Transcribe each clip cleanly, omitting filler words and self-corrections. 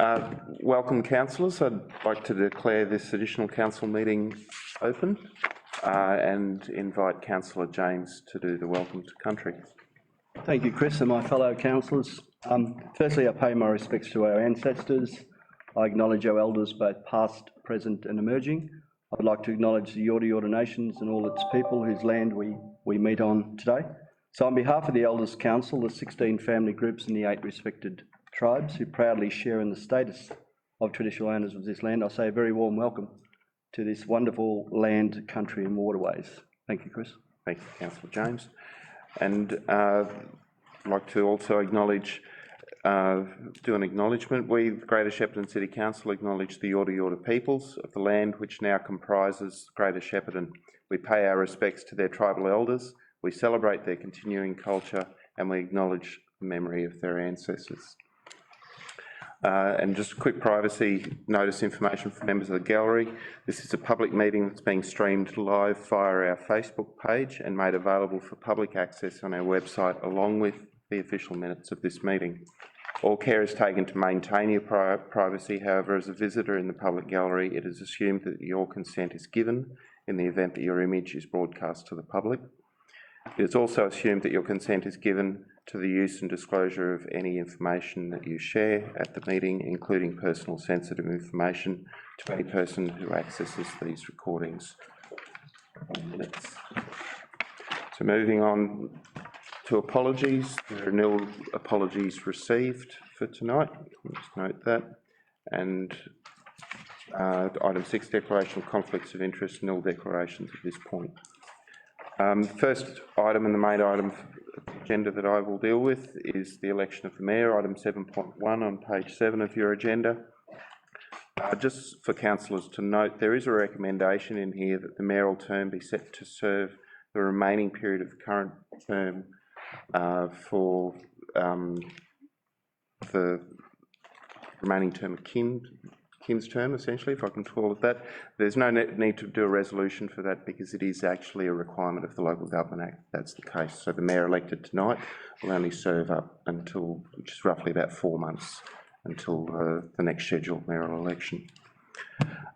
Welcome, councillors. I'd like to declare this additional council meeting open and invite Councillor James to do the welcome to country. Thank you, Chris, and my fellow councillors. Firstly, I pay my respects to our ancestors. I acknowledge our elders, both past, present and emerging. I'd like to acknowledge the Yorta Yorta Nations and all its people whose land we meet on today. So on behalf of the Elders Council, the 16 family groups and the 8 respected tribes who proudly share in the status of traditional owners of this land, I say a very warm welcome to this wonderful land, country and waterways. Thank you, Chris. Thank you, Councillor James. And I'd like to also acknowledge, do an acknowledgement. We, Greater Shepparton City Council, acknowledge the Yorta Yorta peoples of the land which now comprises Greater Shepparton. We pay our respects to their tribal elders, we celebrate their continuing culture and we acknowledge the memory of their ancestors. And just a quick privacy notice information for members of the gallery. This is a public meeting that's being streamed live via our Facebook page and made available for public access on our website, along with the official minutes of this meeting. All care is taken to maintain your privacy. However, as a visitor in the public gallery, it is assumed that your consent is given in the event that your image is broadcast to the public. It is also assumed that your consent is given to the use and disclosure of any information that you share at the meeting, including personal sensitive information, to any person who accesses these recordings. So moving on to apologies, there are nil apologies received for tonight. Let's note that. And item 6, declaration of conflicts of interest, nil declarations at this point. First item and the main item of the agenda that I will deal with is the election of the Mayor, item 7.1 on page 7 of your agenda. Just for councillors to note, there is a recommendation in here that the mayoral term be set to serve the remaining period of the current term for the remaining term of Kim's term, essentially, if I can call it that. There's no need to do a resolution for that because it is actually a requirement of the Local Government Act. That's the case. So the mayor elected tonight will only serve up until, which is roughly about 4 months, until the next scheduled mayoral election.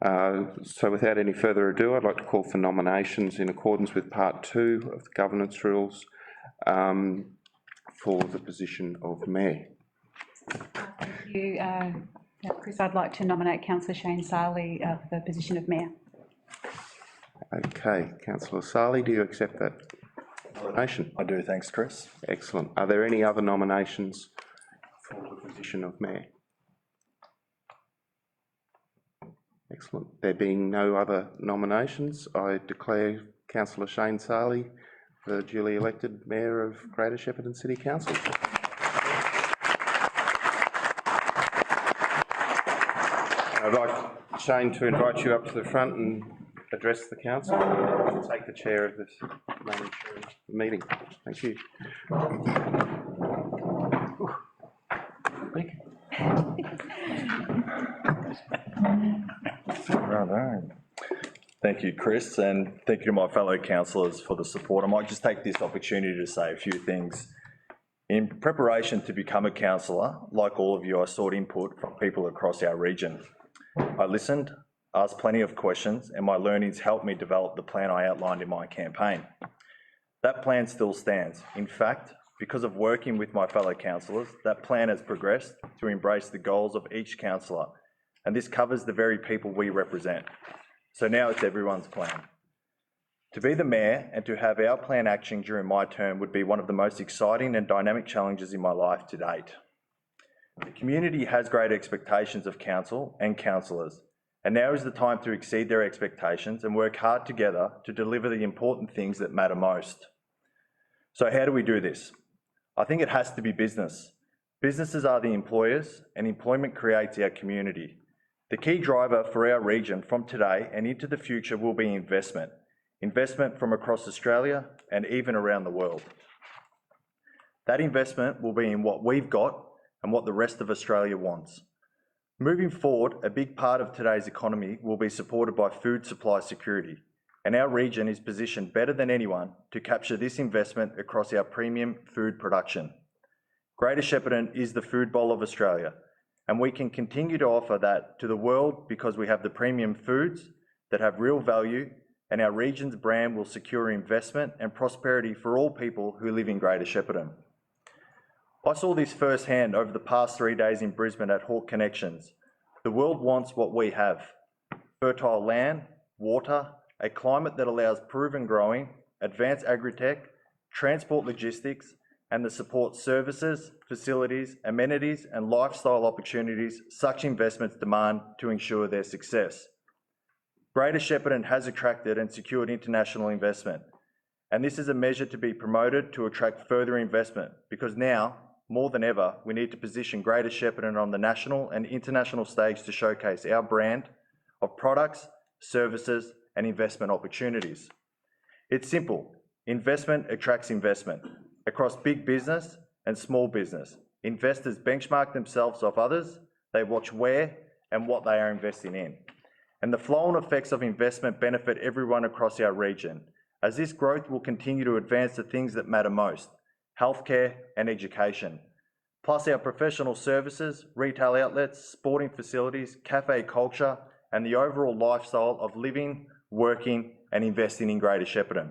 So without any further ado, I'd like to call for nominations in accordance with Part 2 of the Governance Rules for the position of Mayor. Thank you, Chris. I'd like to nominate Councillor Shane Sarley for the position of Mayor. Okay, Councillor Sarley, do you accept that nomination? I do, thanks, Chris. Excellent. Are there any other nominations for the position of Mayor? Excellent. There being no other nominations, I declare Councillor Shane Sarley the duly elected Mayor of Greater Shepparton City Council. I'd like Shane to invite you up to the front and address the council and take the chair of this meeting. Thank you. Thank you, Chris, and thank you to my fellow councillors for the support. I might just take this opportunity to say a few things. In preparation to become a councillor, like all of you, I sought input from people across our region. I listened, asked plenty of questions, and my learnings helped me develop the plan I outlined in my campaign. That plan still stands. In fact, because of working with my fellow councillors, that plan has progressed to embrace the goals of each councillor, and this covers the very people we represent. So now it's everyone's plan. To be the mayor and to have our plan action during my term would be one of the most exciting and dynamic challenges in my life to date. The community has great expectations of council and councillors, and now is the time to exceed their expectations and work hard together to deliver the important things that matter most. So how do we do this? I think it has to be business. Businesses are the employers, and employment creates our community. The key driver for our region from today and into the future will be investment. Investment from across Australia and even around the world. That investment will be in what we've got and what the rest of Australia wants. Moving forward, a big part of today's economy will be supported by food supply security, and our region is positioned better than anyone to capture this investment across our premium food production. Greater Shepparton is the food bowl of Australia, And we can continue to offer that to the world because we have the premium foods that have real value, and our region's brand will secure investment and prosperity for all people who live in Greater Shepparton. I saw this firsthand over the past 3 days in Brisbane at Hawke Connections. The world wants what we have: fertile land, water, a climate that allows proven growing, advanced agri-tech, transport logistics, and the support services, facilities, amenities, and lifestyle opportunities such investments demand to ensure their success. Greater Shepparton has attracted and secured international investment, and this is a measure to be promoted to attract further investment, because now, more than ever, we need to position Greater Shepparton on the national and international stage to showcase our brand of products, services, and investment opportunities. It's simple. Investment attracts investment. Across big business and small business, investors benchmark themselves off others. They watch where and what they are investing in. And the flow-on effects of investment benefit everyone across our region, as this growth will continue to advance the things that matter most: healthcare and education. Plus our professional services, retail outlets, sporting facilities, cafe culture, and the overall lifestyle of living, working, and investing in Greater Shepparton.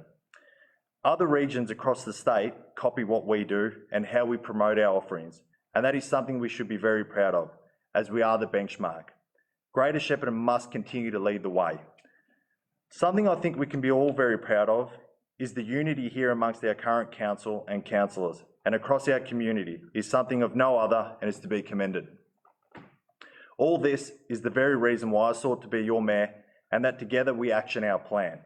Other regions across the state copy what we do and how we promote our offerings, and that is something we should be very proud of, as we are the benchmark. Greater Shepparton must continue to lead the way. Something I think we can be all very proud of is the unity here amongst our current council and councillors, and across our community is something of no other, and is to be commended. All this is the very reason why I sought to be your mayor, and that together we action our plan.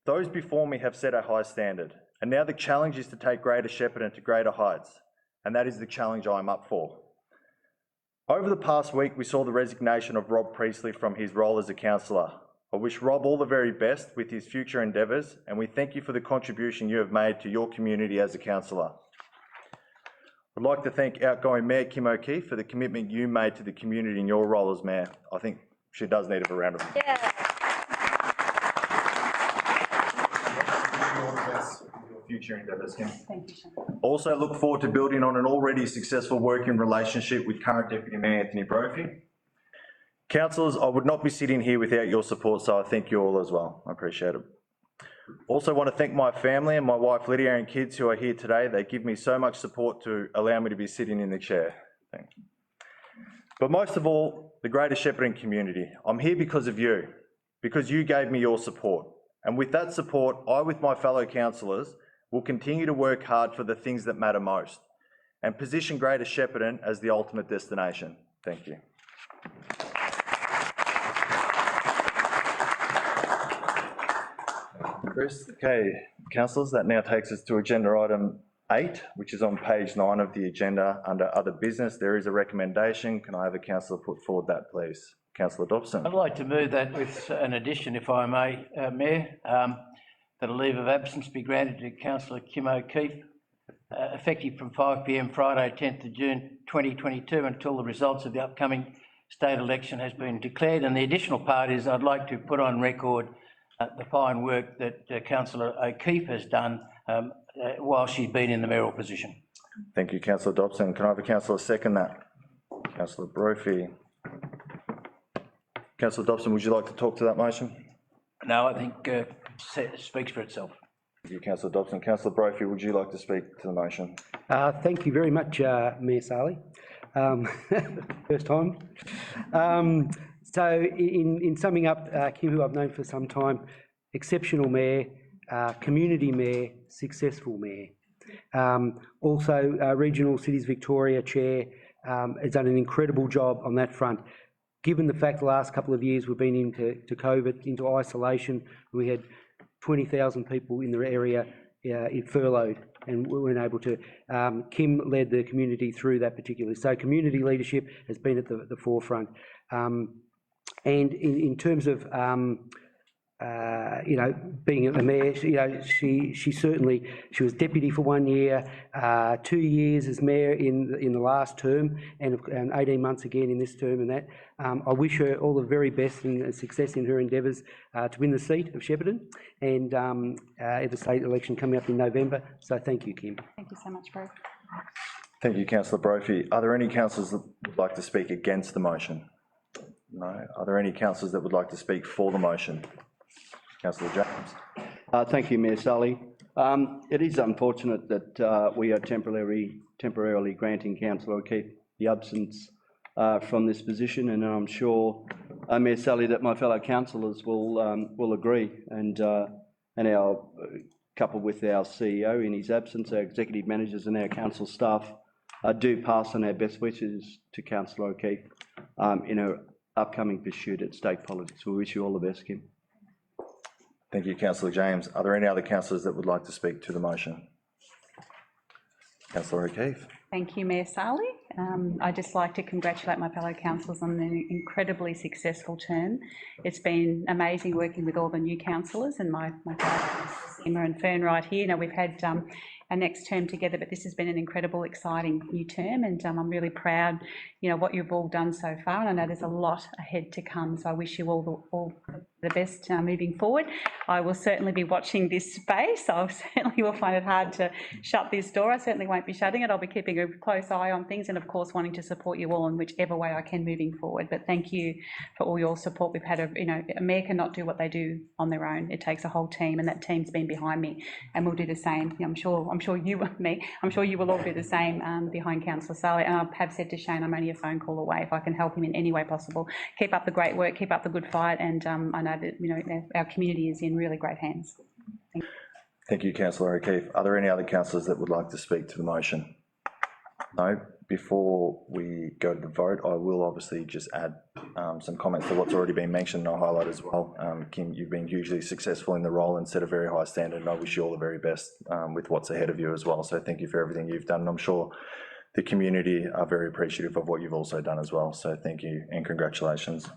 Those before me have set a high standard, and now the challenge is to take Greater Shepparton to greater heights, and that is the challenge I'm up for. Over the past week, we saw the resignation of Rob Priestley from his role as a councillor. I wish Rob all the very best with his future endeavours, and we thank you for the contribution you have made to your community as a councillor. I'd like to thank outgoing Mayor Kim O'Keefe for the commitment you made to the community in your role as Mayor. I think she does need a round of applause. Yeah. Future endeavours, Kim. Thank you, Sean. Also look forward to building on an already successful working relationship with current Deputy Mayor Anthony Brophy. Councillors, I would not be sitting here without your support, so I thank you all as well. I appreciate it. Also want to thank my family and my wife Lydia and kids who are here today. They give me so much support to allow me to be sitting in the chair. Thank you. But most of all, the Greater Shepparton community. I'm here because of you, because you gave me your support. And with that support, I, with my fellow councillors, will continue to work hard for the things that matter most and position Greater Shepparton as the ultimate destination. Thank you. Chris, okay, councillors, that now takes us to agenda item 8, which is on page 9 of the agenda under other business. There is a recommendation. Can I have a councillor put forward that, please? Councillor Dobson. I'd like to move that with an addition, if I may, Mayor, that a leave of absence be granted to Councillor Kim O'Keefe, effective from 5 p.m. Friday, 10th of June 2022, until the results of the upcoming state election has been declared. And the additional part is I'd like to put on record the fine work that Councillor O'Keefe has done while she's been in the mayoral position. Thank you, Councillor Dobson. Can I have a councillor second that? Councillor Brophy. Councillor Dobson, would you like to talk to that motion? No, I think it speaks for itself. Thank you, Councillor Dobson. Councillor Brophy, would you like to speak to the motion? Thank you very much, Mayor Sarley. First time. So in summing up, Kim, who I've known for some time, exceptional mayor, community mayor, successful mayor. Also, Regional Cities Victoria Chair has done an incredible job on that front. Given the fact the last couple of years we've been into COVID, into isolation, we had 20,000 people in the area furloughed, and we weren't able to. Kim led the community through that particularly. So community leadership has been at the forefront. And in terms of, you know, being a mayor, you know, she certainly, she was deputy for 1 year, 2 years as mayor in the last term, and 18 months again in this term and that. I wish her all the very best and success in her endeavours to win the seat of Shepparton and at the state election coming up in November. So thank you, Kim. Thank you so much, Bro. Thank you, councillor Brophy. Are there any councillors that would like to speak against the motion? No. Are there any councillors that would like to speak for the motion? Councillor James. Thank you, Mayor Sully. It is unfortunate that we are temporarily granting councillor O'Keefe the absence from this position, and I'm sure, Mayor Sully, that my fellow councillors will agree, and our, coupled with our CEO in his absence, our executive managers and our council staff do pass on our best wishes to councillor O'Keefe in her upcoming pursuit at state politics. We wish you all the best, Kim. Thank you, councillor James. Are there any other councillors that would like to speak to the motion? Councillor O'Keefe. Thank you, Mayor Sarley. I'd just like to congratulate my fellow councillors on an incredibly successful term. It's been amazing working with all the new councillors and my fellow councillors, Emma and Fern right here. You know, we've had our next term together, but this has been an incredible, exciting new term, and I'm really proud, you know, what you've all done so far, and I know there's a lot ahead to come, so I wish you all the best moving forward. I will certainly be watching this space. I certainly will find it hard to shut this door. I certainly won't be shutting it. I'll be keeping a close eye on things, and of course wanting to support you all in whichever way I can moving forward. But thank you for all your support. We've had a mayor cannot do what they do on their own. It takes a whole team, and that team's been behind me, and we'll do the same. I'm sure you will all do the same behind Councillor Sarley. And I have said to Shane, I'm only a phone call away if I can help him in any way possible. Keep up the great work, keep up the good fight, and I know that our community is in really great hands. Thank you, councillor O'Keefe. Are there any other councillors that would like to speak to the motion? No. Before we go to the vote, I will obviously just add some comments to what's already been mentioned, and I'll highlight as well. Kim, you've been hugely successful in the role and set a very high standard, and I wish you all the very best with what's ahead of you as well. So thank you for everything you've done, and I'm sure the community are very appreciative of what you've also done as well. So thank you and congratulations.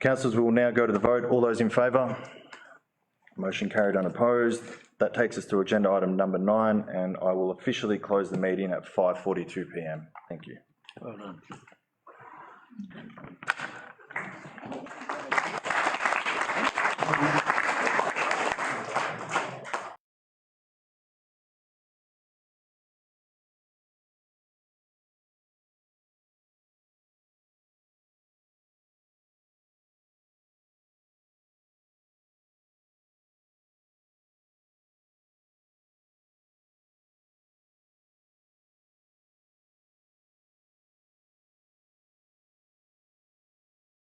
Councillors, we will now go to the vote. All those in favour? Motion carried unopposed. That takes us to agenda item number 9, and I will officially close the meeting at 5:42 p.m. Thank you. Well done.